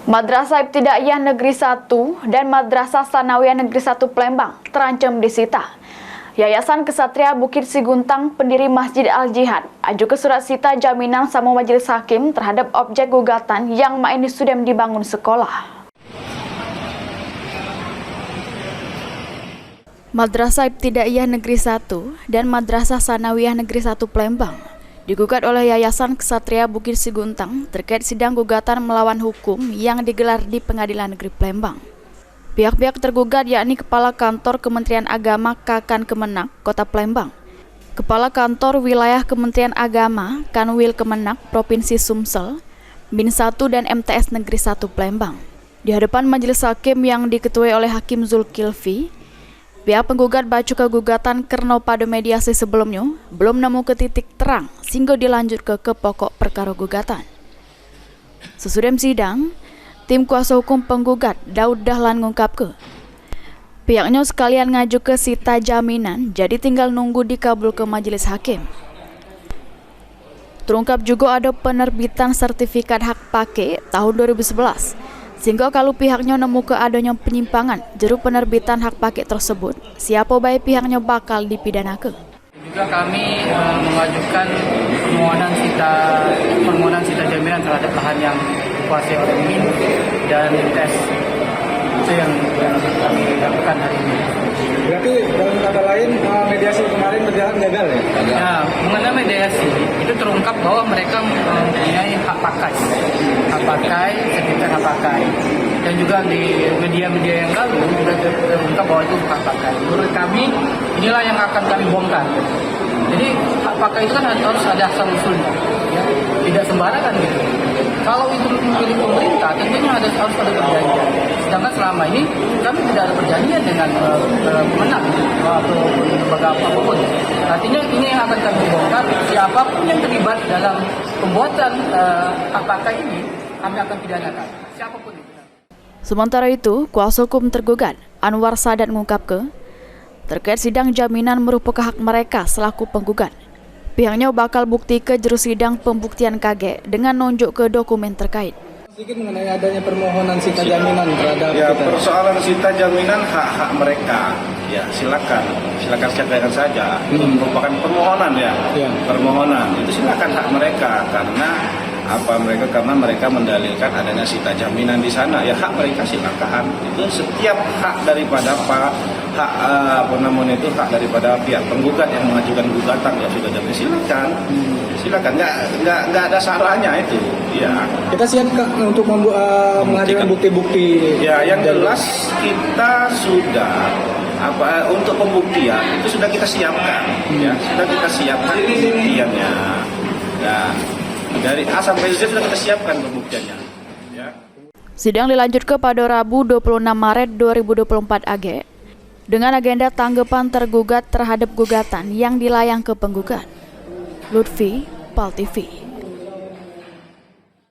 Madrasah Ibtidaiyah Negeri 1 dan Madrasah Sanawiyah Negeri 1 Palembang terancam disita. Yayasan Kesatria Bukit Siguntang, pendiri Masjid Al-Jihad, ajukan surat sita jaminan sama Majelis Hakim terhadap objek gugatan yang ini sudah dibangun sekolah. Madrasah Ibtidaiyah Negeri 1 dan Madrasah Sanawiyah Negeri 1 Palembang digugat oleh Yayasan Kesatria Bukit Siguntang terkait sidang gugatan melawan hukum yang digelar di Pengadilan Negeri Palembang. Pihak-pihak tergugat yakni Kepala Kantor Kementerian Agama Kakan Kemenak Kota Palembang, Kepala Kantor Wilayah Kementerian Agama Kanwil Kemenak Provinsi Sumsel, Bin 1 dan MTS Negeri 1 Palembang. Di hadapan majelis hakim yang diketuai oleh Hakim Zulkifli, pihak penggugat baca ke gugatan karena pada mediasi sebelumnya belum nemu ke titik terang sehingga dilanjut ke pokok perkara gugatan. Sesudah sidang, tim kuasa hukum penggugat Daud Dahlan ngungkap pihaknya sekalian ngaju ke sita jaminan, jadi tinggal nunggu dikabul ke majelis hakim. Terungkap juga ada penerbitan sertifikat hak pakai tahun 2011. Sehingga kalau pihaknya nemu ke adanya penyimpangan jeruk penerbitan hak pakai tersebut, siapa baik pihaknya bakal dipidanakan. Juga kami mengajukan permohonan sita jaminan terhadap lahan yang dikuasai oleh MIN dan MTS. Itu yang kami lakukan hari ini. Berarti dalam kata lain mediasi kemarin berjalan gagal ya? Nah, mengenai mediasi itu terungkap bahwa mereka mempunyai hak pakai, sertifikat hak pakai, dan juga di media-media yang lalu sudah terungkap bahwa itu hak pakai. Menurut kami inilah yang akan kami bongkar. Jadi hak pakai itu kan harus ada asal usulnya, ya? Tidak sembarangan gitu. Kalau itu milik pemerintah, tentunya harus ada perjanjian. Sedangkan selama ini kami tidak ada perjanjian dengan pemenang atau lembaga apapun. Artinya ini yang akan kami bongkar. Siapapun yang terlibat dalam pembuatan hak pakai ini, kami akan pidanakan. Siapapun itu. Sementara itu, kuasa hukum tergugat Anwar Sadat mengungkap terkait sidang jaminan merupakan hak mereka selaku penggugat. Pihaknya bakal bukti ke juru sidang pembuktian KG dengan nunjuk ke dokumen terkait. Sedikit mengenai adanya permohonan sita jaminan terhadap ya, persoalan sita jaminan hak-hak mereka. Ya, silakan siapkan saja. Itu merupakan permohonan ya. Permohonan itu silakan hak mereka karena mereka mendalilkan adanya sita jaminan di sana. Ya, hak mereka silakan. Itu setiap hak daripada hak daripada pihak penggugat yang mengajukan gugatan ya sudah ada, silakan nggak ada salahnya itu ya. Kita siap untuk menghadirkan bukti-bukti ya, yang jelas kita sudah untuk pembuktian itu sudah kita siapkan pembuktiannya ya, dari A sampai Z sudah kita siapkan pembuktiannya ya. Sidang dilanjutkan pada Rabu 26 Maret 2024 AG dengan agenda tanggapan tergugat terhadap gugatan yang dilayang ke penggugat. Lutfi, PAL TV.